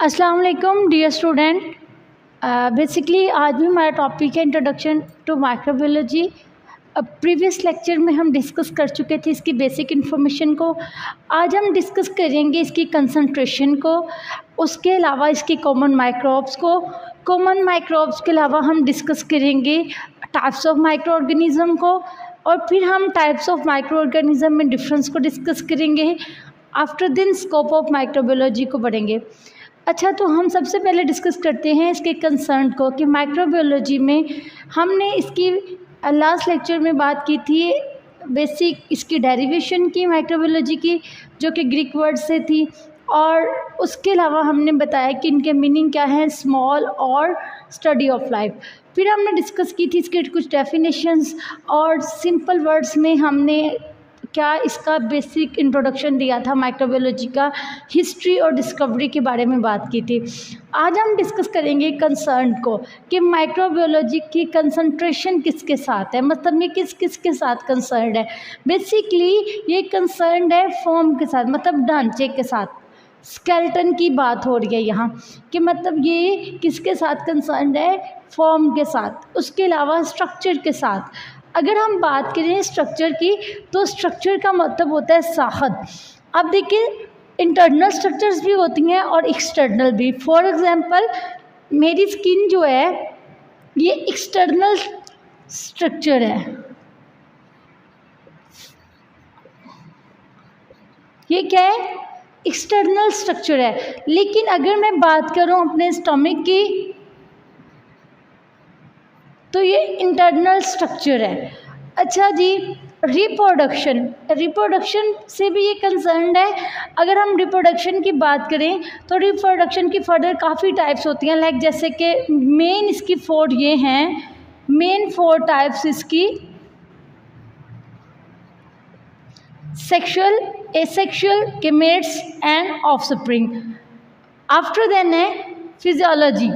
अस्सलाम वालेकुम dear student. Basically आज भी हमारा टॉपिक है introduction to microbiology. Previous lecture में हम डिस्कस कर चुके थे इसकी बेसिक इन्फॉर्मेशन को। आज हम डिस्कस करेंगे इसकी कंसंट्रेशन को, उसके अलावा इसकी कॉमन माइक्रोब्स को। कॉमन माइक्रोब्स के अलावा हम डिस्कस करेंगे टाइप्स ऑफ माइक्रो ऑर्गेनिज़म को, और फिर हम टाइप्स ऑफ माइक्रो ऑर्गेनिज़म में डिफरेंस को डिस्कस करेंगे। आफ्टर दिन स्कोप ऑफ माइक्रोबायोलॉजी को बढ़ेंगे। अच्छा, तो हम सबसे पहले डिस्कस करते हैं इसके कंसर्न को कि माइक्रोबायोलॉजी में हमने इसकी लास्ट लेक्चर में बात की थी बेसिक इसकी डेरिवेशन की माइक्रोबायोलॉजी की, जो कि ग्रीक वर्ड से थी, और उसके अलावा हमने बताया कि इनके मीनिंग क्या है, स्मॉल और स्टडी ऑफ लाइफ। फिर हमने डिस्कस की थी इसके कुछ डेफिनेशंस, और सिंपल वर्ड्स में हमने क्या इसका बेसिक इंट्रोडक्शन दिया था माइक्रोबायोलॉजी का, हिस्ट्री और डिस्कवरी के बारे में बात की थी। आज हम डिस्कस करेंगे कंसर्न को कि माइक्रोबायोलॉजी की कंसंट्रेशन किसके साथ है, मतलब ये किस किस के साथ कंसर्न है। बेसिकली ये कंसर्न है फॉर्म के साथ, मतलब ढांचे के साथ, स्केलेटन की बात हो रही है यहाँ कि मतलब ये किसके साथ कंसर्न है, फॉर्म के साथ, उसके अलावा स्ट्रक्चर के साथ। अगर हम बात करें स्ट्रक्चर की, तो स्ट्रक्चर का मतलब होता है साखत। अब देखिए, इंटरनल स्ट्रक्चर्स भी होती हैं और एक्सटर्नल भी। फॉर एग्जांपल मेरी स्किन जो है ये एक्सटर्नल स्ट्रक्चर है, ये क्या है, एक्सटर्नल स्ट्रक्चर है। लेकिन अगर मैं बात करूं अपने स्टमक की, तो ये इंटरनल स्ट्रक्चर है। अच्छा जी, रिप्रोडक्शन से भी ये कंसर्न है। अगर हम रिप्रोडक्शन की बात करें तो रिप्रोडक्शन की फर्दर काफ़ी टाइप्स होती हैं, लाइक जैसे कि मेन इसकी 4 ये हैं, मेन 4 टाइप्स इसकी: sexual, asexual, gametes and offspring. After then है फिजियोलॉजी।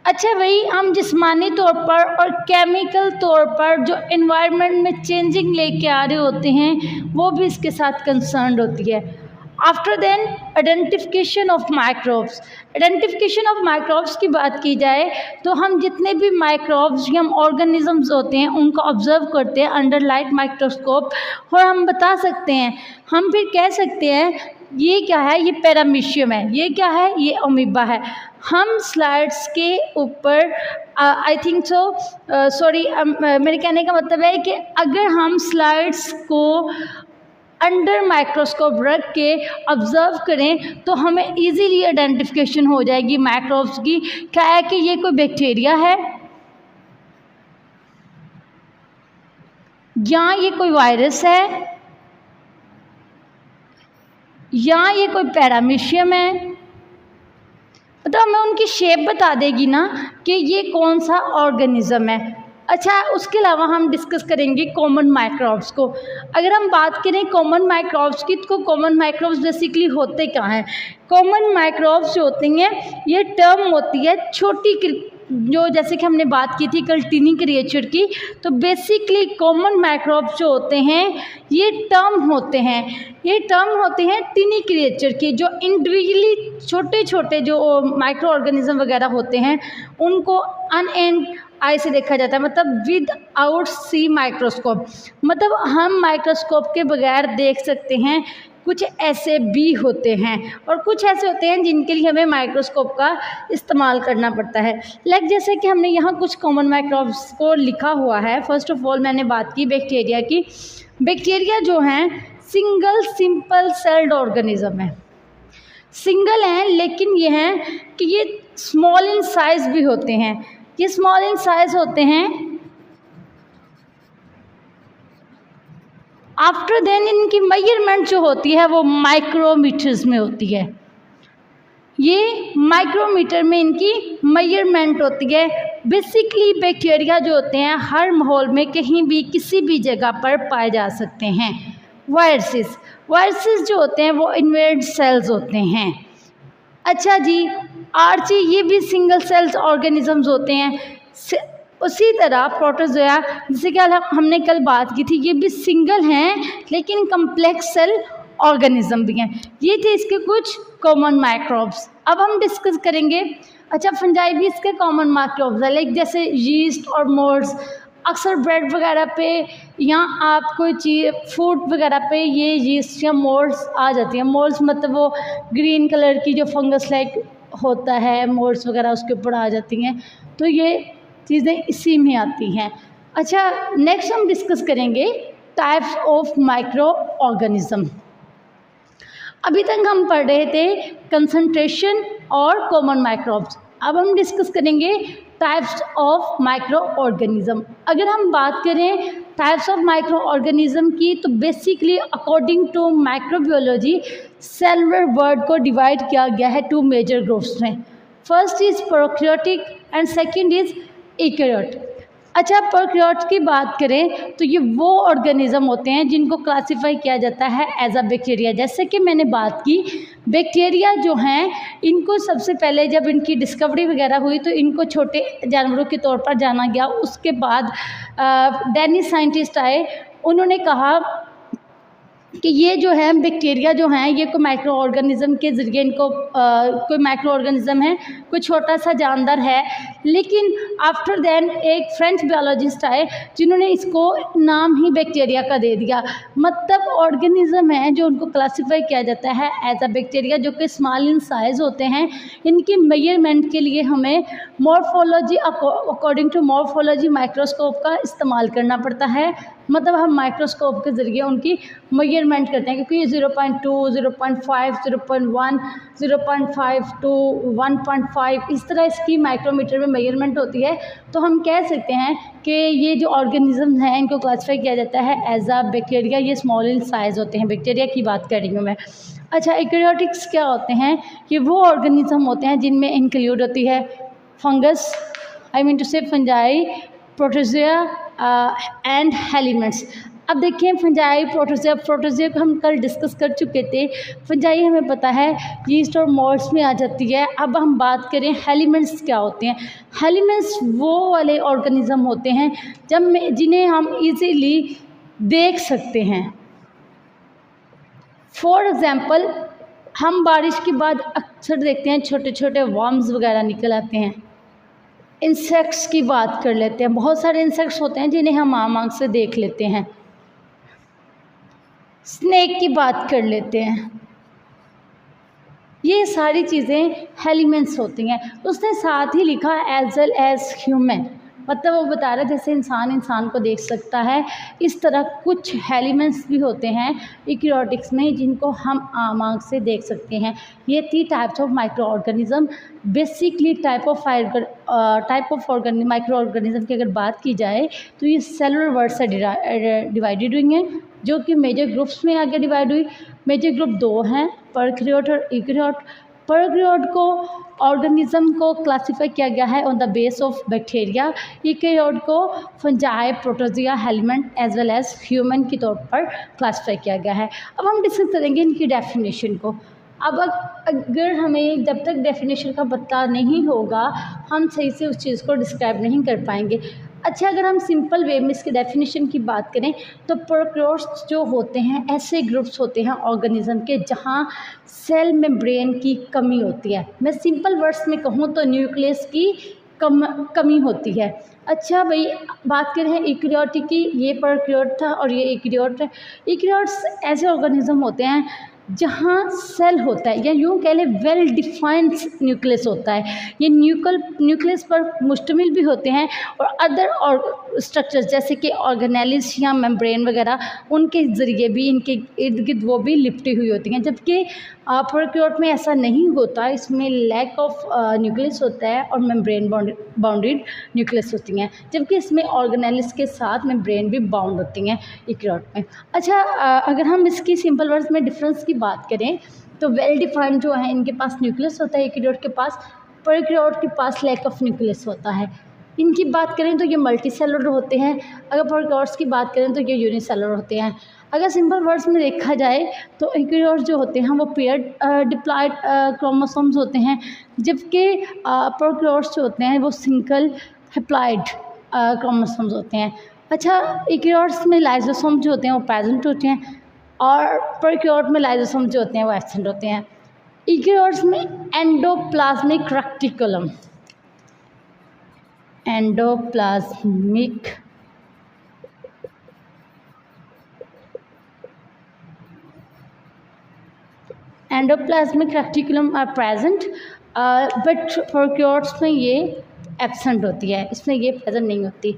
अच्छा भाई, हम जिस्मानी तौर पर और केमिकल तौर पर जो एनवायरनमेंट में चेंजिंग लेके आ रहे होते हैं वो भी इसके साथ कंसर्न होती है। After then identification of microbes. Identification of microbes की बात की जाए तो हम जितने भी माइक्रोब्स या ऑर्गेनिजम्स होते हैं उनको ऑब्जर्व करते हैं अंडर लाइट माइक्रोस्कोप, और हम बता सकते हैं, हम फिर कह सकते हैं ये क्या है, ये पैरामीशियम है, ये क्या है, ये अमीबा है। हम स्लाइड्स के ऊपर आई थिंक सो सॉरी मेरे कहने का मतलब है कि अगर हम स्लाइड्स को अंडर माइक्रोस्कोप रख के ऑब्जर्व करें तो हमें इजीली आइडेंटिफिकेशन हो जाएगी माइक्रोब्स की। क्या है कि ये कोई बैक्टीरिया है, या ये कोई वायरस है, या ये कोई पैरामीशियम है। तो हमें उनकी शेप बता देगी ना कि ये कौन सा ऑर्गेनिज्म है। अच्छा, उसके अलावा हम डिस्कस करेंगे कॉमन माइक्रोब्स को। अगर हम बात करें कॉमन माइक्रोब्स की, तो कॉमन माइक्रोब्स बेसिकली होते क्या हैं। कॉमन माइक्रोब्स जो होती हैं ये टर्म होती है छोटी, जो जैसे कि हमने बात की थी कल टीनी क्रिएचर की, तो बेसिकली कॉमन माइक्रोब्स जो होते हैं ये टर्म होते हैं, ये टर्म होते हैं टीनी क्रिएचर की। जो इंडिविजुअली छोटे छोटे जो माइक्रो ऑर्गेनिज्म वगैरह होते हैं उनको अनएंड आई से देखा जाता है, मतलब विद आउट सी माइक्रोस्कोप, मतलब हम माइक्रोस्कोप के बगैर देख सकते हैं। कुछ ऐसे भी होते हैं और कुछ ऐसे होते हैं जिनके लिए हमें माइक्रोस्कोप का इस्तेमाल करना पड़ता है। लाइक जैसे कि हमने यहाँ कुछ कॉमन माइक्रोब्स को लिखा हुआ है। फर्स्ट ऑफ ऑल मैंने बात की बैक्टीरिया की। बैक्टीरिया जो हैं सिंगल सिंपल सेल्ड ऑर्गेनिज्म है, सिंगल हैं, लेकिन ये हैं कि ये स्मॉल इन साइज भी होते हैं। ये स्मॉल इन साइज होते हैं। आफ्टर देन इनकी मेजरमेंट जो होती है वो माइक्रोमीटर्स में होती है। ये माइक्रोमीटर में इनकी मेजरमेंट होती है। बेसिकली बैक्टीरिया जो होते हैं हर माहौल में कहीं भी किसी भी जगह पर पाए जा सकते हैं। वायरसेस जो होते हैं वो इन्वेड सेल्स होते हैं। अच्छा जी, आर्ची ये भी सिंगल सेल्स ऑर्गेनिजम्स होते हैं। उसी तरह प्रोटोजोआ, जैसे कि हमने कल बात की थी, ये भी सिंगल हैं लेकिन कम्प्लेक्स सेल ऑर्गेनिज्म भी हैं। ये थे इसके कुछ कॉमन माइक्रोब्स। अब हम डिस्कस करेंगे, अच्छा फंजाई भी इसके कॉमन माइक्रोब्स है, लाइक जैसे यीस्ट और मोल्ड्स। अक्सर ब्रेड वगैरह पे या आप कोई चीज़ फूड वगैरह पे ये यीस्ट या मोल्ड्स आ जाती हैं। मोल्ड्स मतलब वो ग्रीन कलर की जो फंगस लाइक होता है, मोल्ड्स वगैरह उसके ऊपर आ जाती हैं, तो ये चीज़ें इसी में आती हैं। अच्छा नेक्स्ट हम डिस्कस करेंगे टाइप्स ऑफ माइक्रो ऑर्गेनिज्म। अभी तक हम पढ़ रहे थे कंसंट्रेशन और कॉमन माइक्रोब्स, अब हम डिस्कस करेंगे टाइप्स ऑफ माइक्रो ऑर्गेनिज्म। अगर हम बात करें टाइप्स ऑफ माइक्रो ऑर्गेनिज्म की, तो basically according to microbiology cellular world को डिवाइड किया गया है टू मेजर ग्रुप्स में। First is prokaryotic and second is eukaryote. अच्छा प्रोकैरियोट की बात करें तो ये वो ऑर्गेनिज्म होते हैं जिनको क्लासिफाई किया जाता है एज अ बैक्टीरिया। जैसे कि मैंने बात की, बैक्टीरिया जो हैं इनको सबसे पहले जब इनकी डिस्कवरी वगैरह हुई तो इनको छोटे जानवरों के तौर पर जाना गया। उसके बाद डेनिश साइंटिस्ट आए, उन्होंने कहा कि ये जो है बैक्टीरिया जो हैं ये कोई माइक्रो ऑर्गेनिज्म के ज़रिए इनको कोई माइक्रो ऑर्गेनिज्म है, कोई छोटा सा जानदार है। लेकिन आफ्टर देन एक फ्रेंच बायोलॉजिस्ट आए जिन्होंने इसको नाम ही बैक्टीरिया का दे दिया। मतलब ऑर्गेनिज्म है जो उनको क्लासिफाई किया जाता है एज अ बैक्टीरिया, जो कि स्मॉल इन साइज़ होते हैं। इनकी मेजरमेंट के लिए हमें morphology according to morphology microscope का इस्तेमाल करना पड़ता है। मतलब हम माइक्रोस्कोप के ज़रिए उनकी मेजरमेंट करते हैं, क्योंकि ये 0.2, 0.5, 0.1, 0.5 to 1.5 इस तरह इसकी माइक्रोमीटर में मेजरमेंट होती है। तो हम कह सकते हैं कि ये जो ऑर्गेनिज्म हैं इनको क्लासिफाई किया जाता है एज अ बैक्टीरिया। ये स्मॉल इन साइज़ होते हैं, बैक्टीरिया की बात कर रही हूँ मैं। अच्छा यूकेरियोटिक्स क्या होते हैं? ये वो ऑर्गेनिज्म होते हैं जिनमें इंक्लूड होती है फंगस, आई मीन टू से फंजाई, प्रोटोजोआ एंड हेलिमेंट्स। अब देखिए फंजाई, प्रोटोजोआ को हम कल डिस्कस कर चुके थे। फंजाई हमें पता है यीस्ट और मोल्ड्स में आ जाती है। अब हम बात करें हेलिमेंट्स क्या होते हैं। हेलिमेंट्स वो वाले ऑर्गेनिज्म होते हैं जिन्हें हम इजीली देख सकते हैं। फॉर एग्ज़ाम्पल हम बारिश के बाद अक्सर देखते हैं छोटे छोटे वर्म्स वगैरह निकल आते हैं। इंसेक्ट्स की बात कर लेते हैं, बहुत सारे इंसेक्ट्स होते हैं जिन्हें हम आम आँख से देख लेते हैं। स्नेक की बात कर लेते हैं। ये सारी चीज़ें हेलिमेंट्स होती हैं। उसने साथ ही लिखा एज वेल एज ह्यूमन, मतलब वो बता रहा है जैसे इंसान को देख सकता है, इस तरह कुछ हेलिमेंट्स भी होते हैं यूकेरियोटिक्स में जिनको हम आम आँख से देख सकते हैं। ये थी types of micro organism. Basically type of micro organism की अगर बात की जाए तो ये सेलुलर वर्ड से डिवाइडेड हुई हैं, जो कि मेजर ग्रुप्स में आगे डिवाइड हुई। मेजर ग्रुप दो हैं, प्रोकैरियोट और यूकेरियोट। प्रोकैरियोट को ऑर्गेनिज्म को क्लासिफाई किया गया है on the base of bacteria. Eukaryote को fungi, protozoa, helminth as well as human के तौर पर क्लासिफाई किया गया है। अब हम डिस्कस करेंगे इनकी डेफिनेशन को। अब अगर हमें जब तक डेफिनेशन का पता नहीं होगा हम सही से उस चीज़ को डिस्क्राइब नहीं कर पाएंगे। अच्छा अगर हम सिंपल वे में इसके डेफिनेशन की बात करें तो प्रोकैरियोट्स जो होते हैं ऐसे ग्रुप्स होते हैं ऑर्गेनिज्म के जहाँ सेल मेम्ब्रेन की कमी होती है। मैं सिंपल वर्ड्स में कहूँ तो न्यूक्लियस की कमी होती है। अच्छा भाई बात करें यूकेरियोट की, ये प्रोकैरियोट था और ये यूकेरियोट है। यूकेरियोट्स ऐसे ऑर्गेनिज्म होते हैं जहाँ सेल होता है या यूँ कह लें वेल डिफाइंड न्यूक्लियस होता है। ये न्यूक्लियस पर मुश्तमिल भी होते हैं और अदर और स्ट्रक्चर्स जैसे कि ऑर्गेनेलिस या मेम्ब्रेन वगैरह उनके ज़रिए भी इनके इर्द गिर्द वो भी लिपटी हुई होती हैं। जबकि प्रोकैरियोट में ऐसा नहीं होता, इसमें लैक ऑफ न्यूक्लियस होता है और मेम्ब्रेन बाउंडेड न्यूक्लियस होती हैं, जबकि इसमें ऑर्गेनेलिस के साथ मेम्ब्रेन भी बाउंड होती हैं यूकेरियोट में। अच्छा अगर हम इसकी सिंपल वर्ड्स में डिफरेंस की बात करें तो वेल डिफाइंड जो है इनके पास न्यूक्लियस होता है यूकेरियोट के पास, प्रोकैरियोट के पास लैक ऑफ न्यूक्लियस होता है। इनकी बात करें तो ये मल्टी सेलुलर होते हैं, अगर प्रोकैरियोट्स की बात करें तो ये यूनिसेलुलर होते हैं। अगर सिंपल वर्ड्स में देखा जाए तो यूकेरियोट्स जो होते हैं वो पेयर डिप्लॉयड क्रोमोसोम्स होते हैं, जबकि प्रोकैरियोट्स जो होते हैं वो सिंगल हैप्लॉयड क्रोमोसोम्स होते हैं। अच्छा यूकेरियोट्स में लाइसोसोम जो होते हैं वो प्रेजेंट होते हैं, और प्रोकैरियोट में लाइसोसोम जो होते हैं वो एब्सेंट होते हैं। यूकेरियोट्स में endoplasmic reticulum, endoplasmic reticulum are present, but prokaryotes में ये एब्सेंट होती है, इसमें ये प्रेजेंट नहीं होती।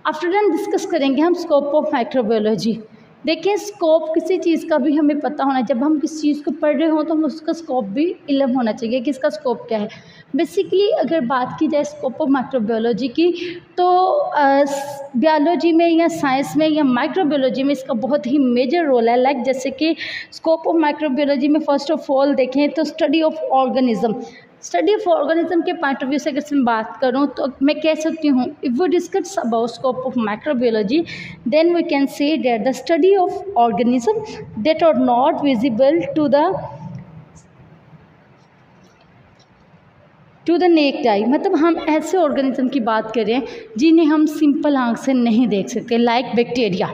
आफ्टर दैन डिस्कस करेंगे हम स्कोप ऑफ माइक्रोबायोलॉजी। देखिए, स्कोप किसी चीज़ का भी हमें पता होना, जब हम किसी चीज़ को पढ़ रहे हो तो हम उसका स्कोप भी इल्म होना चाहिए कि इसका स्कोप क्या है। बेसिकली अगर बात की जाए स्कोप ऑफ माइक्रोबायोलॉजी की, तो बायोलॉजी में या साइंस में या माइक्रोबायोलॉजी में इसका बहुत ही मेजर रोल है। लाइक जैसे कि स्कोप ऑफ माइक्रोबायोलॉजी में फर्स्ट ऑफ ऑल देखें तो स्टडी ऑफ ऑर्गेनिज्म के पॉइंट ऑफ व्यू से अगर मैं बात करूं तो मैं कह सकती हूँ, if we discuss about scope of microbiology then we can say that the study of organism that are not visible to the naked eye. मतलब हम ऐसे ऑर्गेनिज्म की बात करें जिन्हें हम सिंपल आंख से नहीं देख सकते, लाइक बैक्टीरिया।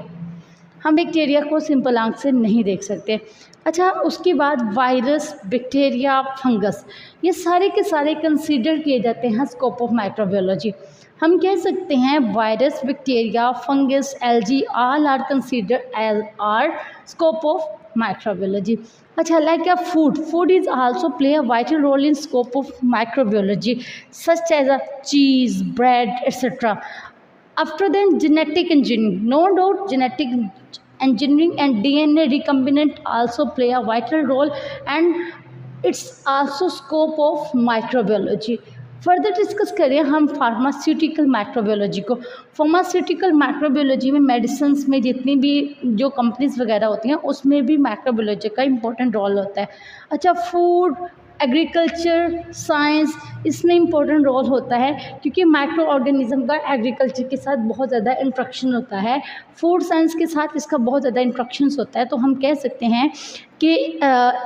हम बैक्टीरिया को सिंपल आंख से नहीं देख सकते। अच्छा, उसके बाद वायरस, बैक्टीरिया, फंगस, ये सारे के सारे कंसीडर किए जाते हैं स्कोप ऑफ माइक्रोबायोलॉजी। हम कह सकते हैं virus, bacteria, fungus, algae all are consider as our scope of microbiology. अच्छा, like food is also play a vital role in scope of microbiology such as a cheese, bread, etc. After then, genetic engineering, no doubt genetic engineering and DNA recombinant also play a vital role, and it's also scope of microbiology. Further discuss करें हम pharmaceutical microbiology को। Pharmaceutical microbiology में medicines में जितनी भी जो companies वगैरह होती हैं उसमें भी माइक्रोबायोलॉजी का इम्पोर्टेंट रोल होता है। अच्छा, फूड, एग्रीकल्चर साइंस, इसमें इम्पोर्टेंट रोल होता है क्योंकि माइक्रो ऑर्गेनिज्म का एग्रीकल्चर के साथ बहुत ज़्यादा इंट्रैक्शन होता है, फूड साइंस के साथ इसका बहुत ज़्यादा इंट्रैक्शन होता है। तो हम कह सकते हैं कि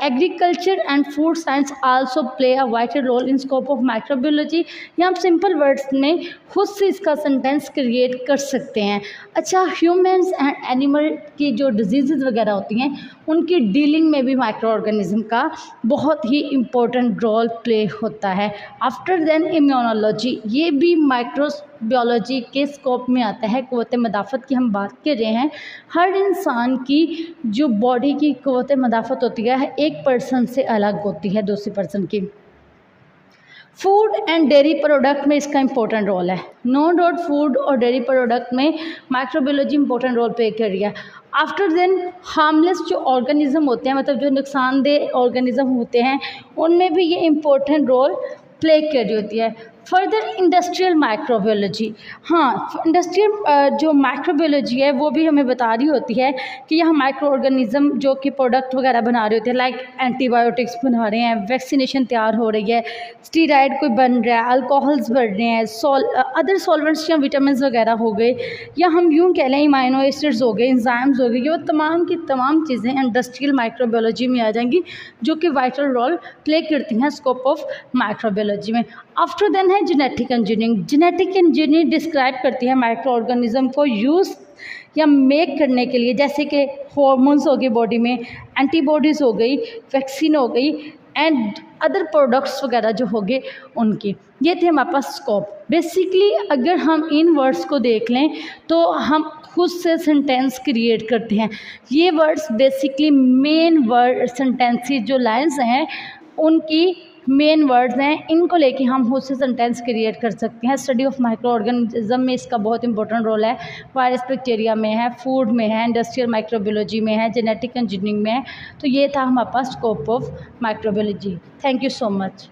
agriculture and food science also play a vital role in scope of microbiology. या हम सिंपल वर्ड्स में खुद से इसका सेंटेंस क्रिएट कर सकते हैं। अच्छा, ह्यूमन्स एंड एनिमल की जो डिजीज़ वगैरह होती हैं उनकी डीलिंग में भी माइक्रो ऑर्गेनिज्म का बहुत ही इम्पोर्टेंट रोल प्ले होता है। आफ्टर देन इम्यूनोलॉजी, ये भी माइक्रोबायोलॉजी के स्कोप में आता है। क़ुव्वत मदाफ़त की हम बात कर रहे हैं। हर इंसान की जो बॉडी की क़ुव्वत मदाफ़त होती है एक पर्सन से अलग होती है दूसरी पर्सन की। फूड एंड डेयरी प्रोडक्ट में इसका इंपॉर्टेंट रोल है। नो डाउट फूड और डेयरी प्रोडक्ट में माइक्रोबायोलॉजी इंपॉर्टेंट रोल प्ले कर रही है। आफ्टर देन हार्मलेस जो ऑर्गेनिज्म होते हैं, मतलब जो नुकसानदेह ऑर्गेनिज्म होते हैं, उनमें भी ये इम्पोर्टेंट रोल प्ले कर रही होती है। फर्दर इंडस्ट्रियल माइक्रोबायोलॉजी, हाँ, इंडस्ट्रियल जो माइक्रोबायोलॉजी है वो भी हमें बता रही होती है कि यहाँ माइक्रो ऑर्गेनिज्म जो कि प्रोडक्ट वगैरह बना रहे होते हैं, लाइक एंटीबायोटिक्स बना रहे हैं, वैक्सीनेशन तैयार हो रही है, स्टीराइड कोई बन रहा है, अल्कोहल्स बढ़ रहे हैं, अदर सॉल्वेंट्स या विटामिन वगैरह हो गए, या हम यूँ कह लें इमाइनो एसिड्स हो गए, एंजाइम्स हो गए, ये तमाम की तमाम चीज़ें इंडस्ट्रियल माइक्रोबायोलॉजी में आ जाएंगी जो कि वाइटल रोल प्ले करती हैं स्कोप ऑफ माइक्रोबायोलॉजी में। आफ्टर देन है genetic engineering. Genetic engineering describe करती है माइक्रो ऑर्गेनिज्म को यूज़ या मेक करने के लिए, जैसे कि हॉर्मोन्स हो गए बॉडी में, एंटीबॉडीज़ हो गई, वैक्सीन हो गई एंड अदर प्रोडक्ट्स वगैरह जो हो गए उनकी। ये थे हमारे पास स्कोप। बेसिकली अगर हम इन वर्ड्स को देख लें तो हम खुद से सेंटेंस क्रिएट करते हैं। ये words basically main word sentences जो लाइन्स हैं उनकी मेन वर्ड्स हैं, इनको लेके हम खुद से सेंटेंस क्रिएट कर सकते हैं। स्टडी ऑफ माइक्रो ऑर्गेनिज्म में इसका बहुत इंपॉर्टेंट रोल है। वायरस, बैक्टीरिया में है, फूड में है, इंडस्ट्रियल माइक्रोबायोलॉजी में है, जेनेटिक इंजीनियरिंग में है। तो ये था हमारे पास scope of microbiology. Thank you so much.